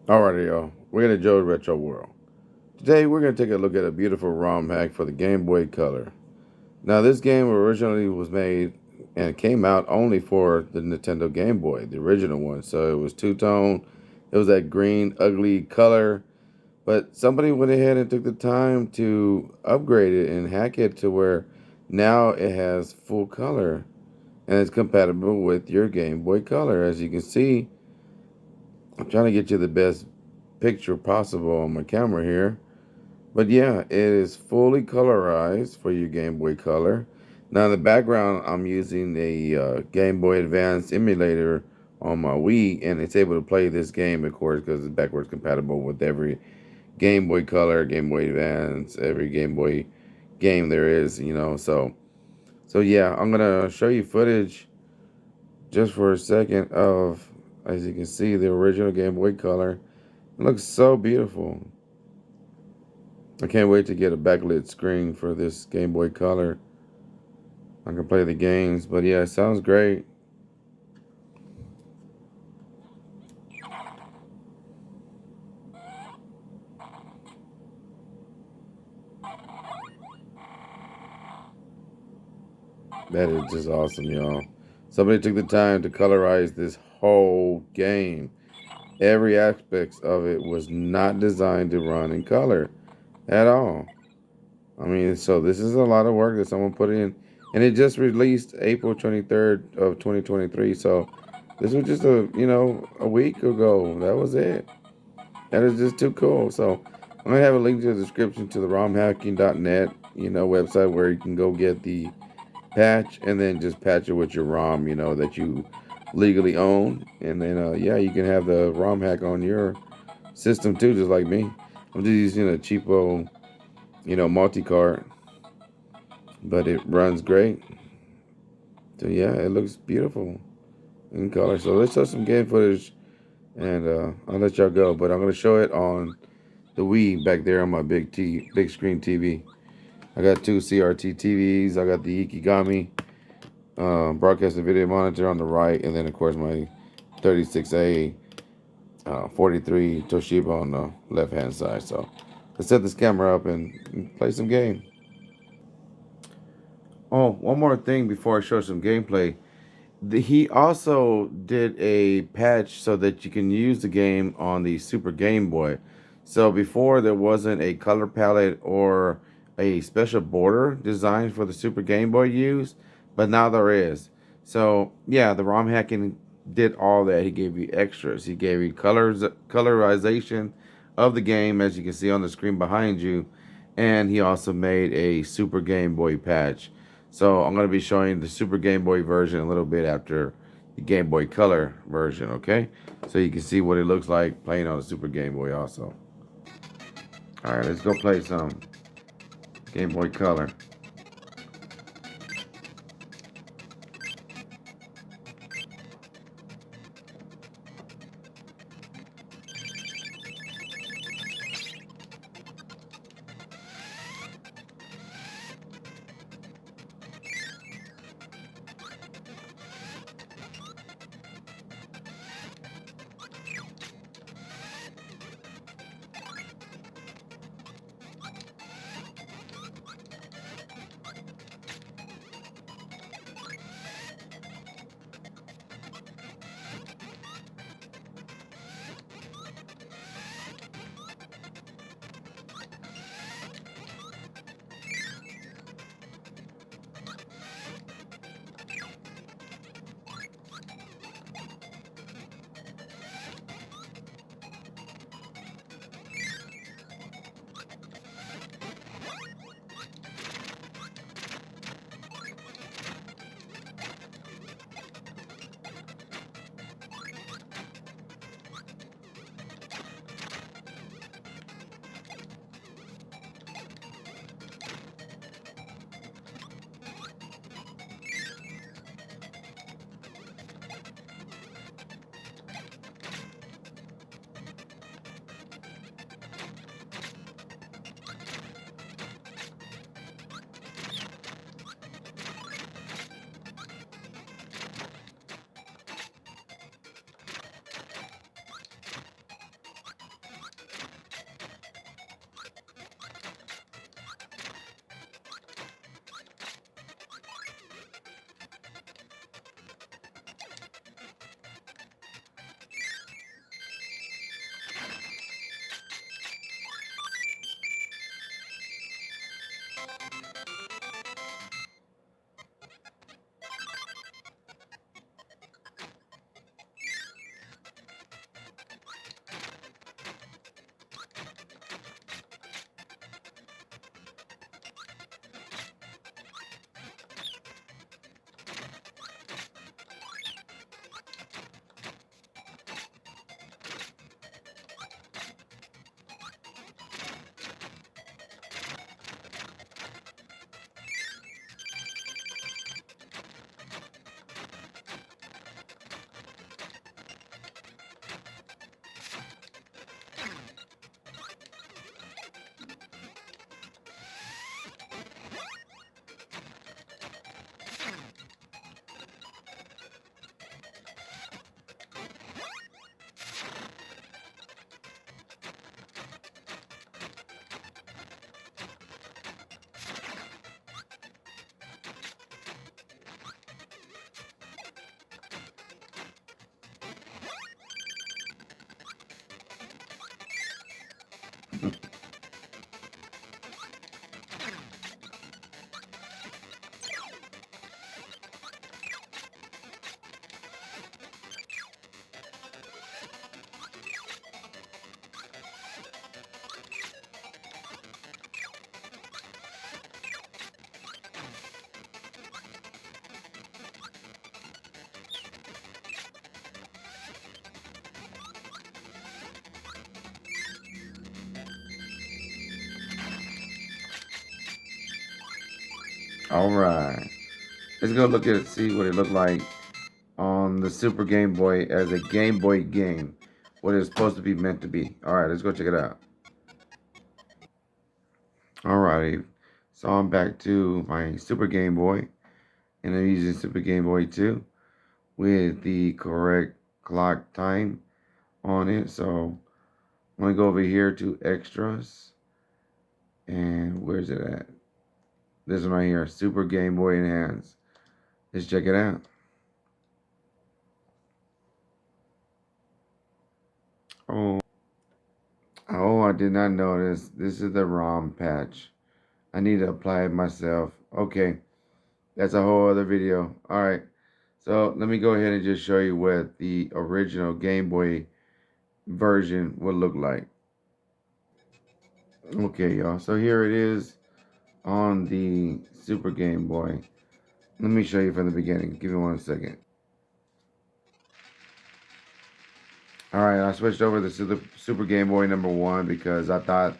Alrighty, y'all. We're gonna Joe Retro World. Today, we're gonna take a look at a beautiful ROM hack for the Game Boy Color. Now, this game originally was made and it came out only for the Nintendo Game Boy, the original one. So it was two-tone. It was that green, ugly color. But somebody went ahead and took the time to upgrade it and hack it to where now it has full color and it's compatible with your Game Boy Color. As you can see, I'm trying to get you the best picture possible on my camera here. But yeah, it is fully colorized for your Game Boy Color. Now in the background, I'm using a Game Boy Advance emulator on my Wii, and it's able to play this game, of course, because it's backwards compatible with every Game Boy Color, Game Boy Advance, every Game Boy game there is, So yeah, I'm gonna show you footage just for a second of, as you can see, the original Game Boy Color. It looks so beautiful. I can't wait to get a backlit screen for this Game Boy Color. I can play the games, but yeah, it sounds great. That is just awesome, y'all. Somebody took the time to colorize this whole game. Every aspect of it was not designed to run in color at all. I mean, so this is a lot of work that someone put in, and it just released April 23rd of 2023. So this was just a week ago. That was it. That is just too cool. So I'm gonna have a link to the description to the romhacking.net, website where you can go get the patch and then just patch it with your ROM, that you legally own, and then yeah, you can have the ROM hack on your system too, just like me. I'm just using a cheapo, multi-card, but it runs great. So yeah, it looks beautiful in color. So let's show some game footage, and I'll let y'all go. But I'm gonna show it on the Wii back there on my big screen TV. I got two CRT TVs. I got the Ikigami broadcasting video monitor on the right, and then of course my 36A 43 Toshiba on the left hand side. So let's set this camera up and play some game. Oh, one more thing before I show some gameplay. He also did a patch so that you can use the game on the Super Game Boy. So before there wasn't a color palette or a special border designed for the Super Game Boy use, but now there is. So yeah, the ROM hacking did all that. He gave you extras. He gave you colorization of the game, as you can see on the screen behind you, and he also made a Super Game Boy patch. So I'm going to be showing the Super Game Boy version a little bit after the Game Boy Color version, okay? So you can see what it looks like playing on the Super Game Boy also. All right, let's go play some Game Boy Color. All right. Let's go look at it, see what it looked like on the Super Game Boy as a Game Boy game. What it's supposed to be meant to be. All right, let's go check it out. Alrighty, so I'm back to my Super Game Boy, and I'm using Super Game Boy 2 with the correct clock time on it. So I'm gonna go over here to extras, and where's it at? This one right here, Super Game Boy Enhanced. Let's check it out. Oh, oh, I did not notice. This is the ROM patch. I need to apply it myself. Okay, that's a whole other video. All right. So let me go ahead and just show you what the original Game Boy version would look like. Okay, y'all. So here it is on the Super Game Boy. Let me show you from the beginning. Give me 1 second. All right, I switched over to the Super Game Boy #1 because I thought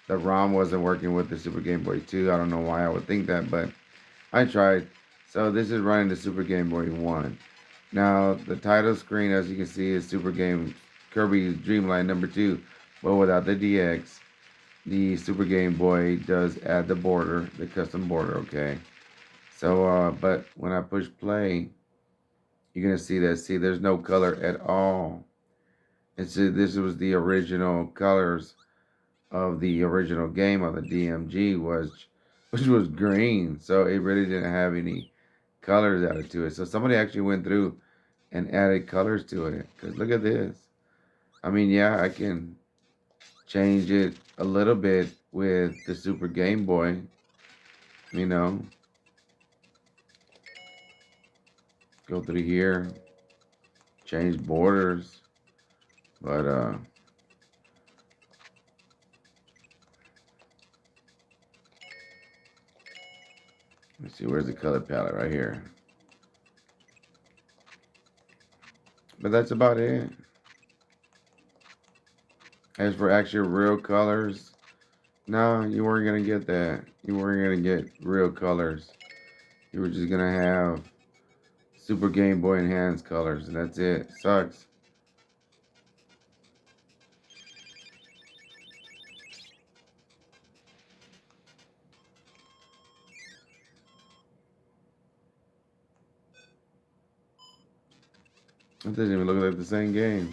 the ROM wasn't working with the Super Game Boy 2. I don't know why I would think that, but I tried. So this is running the Super Game Boy 1. Now, the title screen, as you can see, is Super Game Kirby's Dreamlight #2, but without the DX. The Super Game Boy does add the border, the custom border, okay? So, but when I push play, you're going to see that, see, there's no color at all. This was the original colors of the original game of the DMG, which was green. So it really didn't have any colors added to it. So somebody actually went through and added colors to it. Because look at this. I mean, yeah, I can change it a little bit with the Super Game Boy, you know. Go through here, change borders, but let's see, where's the color palette? Right here. But that's about it. As for actual real colors, no, you weren't gonna get that. You weren't gonna get real colors. You were just gonna have Super Game Boy Enhanced colors, and that's it. Sucks. It doesn't even look like the same game.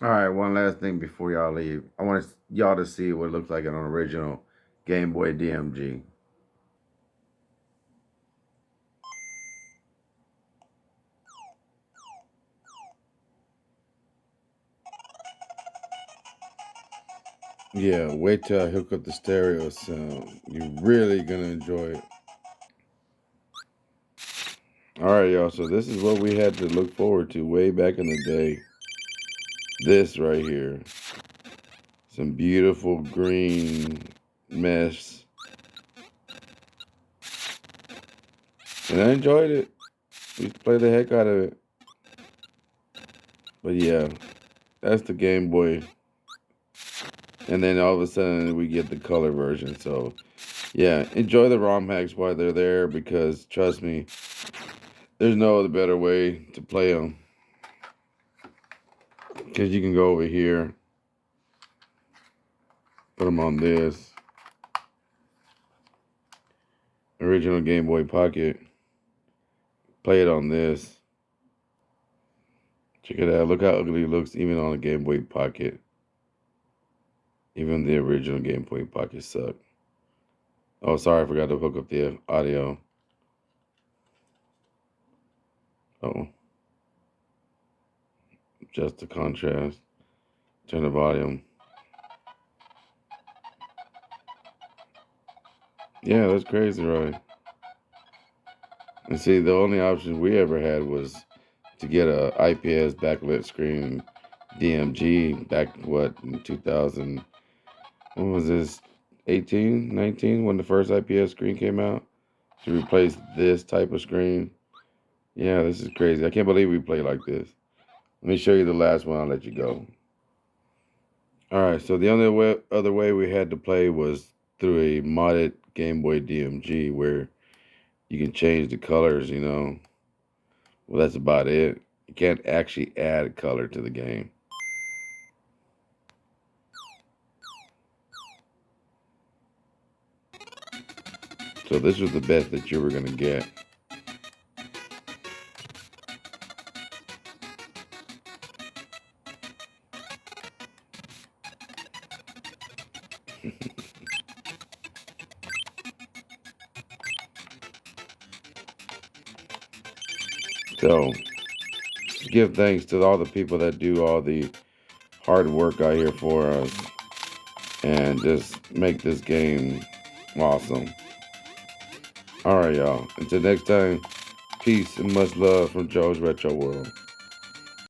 All right, one last thing before y'all leave. I want y'all to see what it looks like on an original Game Boy DMG. Yeah, wait till I hook up the stereo sound. You're really gonna enjoy it. All right, y'all. So this is what we had to look forward to way back in the day. This right here. Some beautiful green mesh. And I enjoyed it. We used to play the heck out of it. But yeah, that's the Game Boy. And then all of a sudden we get the color version. So yeah, enjoy the ROM hacks while they're there, because trust me, there's no other better way to play them. Because you can go over here, put them on this original Game Boy Pocket, play it on this. Check it out. Look how ugly it looks even on a Game Boy Pocket. Even the original Game Boy Pocket sucked. Oh, sorry, I forgot to hook up the audio. Oh, just the contrast. Turn the volume. Yeah, that's crazy, right? And see, the only option we ever had was to get a IPS backlit screen DMG back, what, in 2000, what was this, 18, 19, when the first IPS screen came out, to replace this type of screen. Yeah, this is crazy. I can't believe we play like this. Let me show you the last one, I'll let you go. All right, so the only other way we had to play was through a modded Game Boy DMG, where you can change the colors, you know. Well, that's about it. You can't actually add color to the game. So this was the best that you were going to get. So give thanks to all the people that do all the hard work out here for us and just make this game awesome. All right, y'all. Until next time, peace and much love from Joe's Retro World.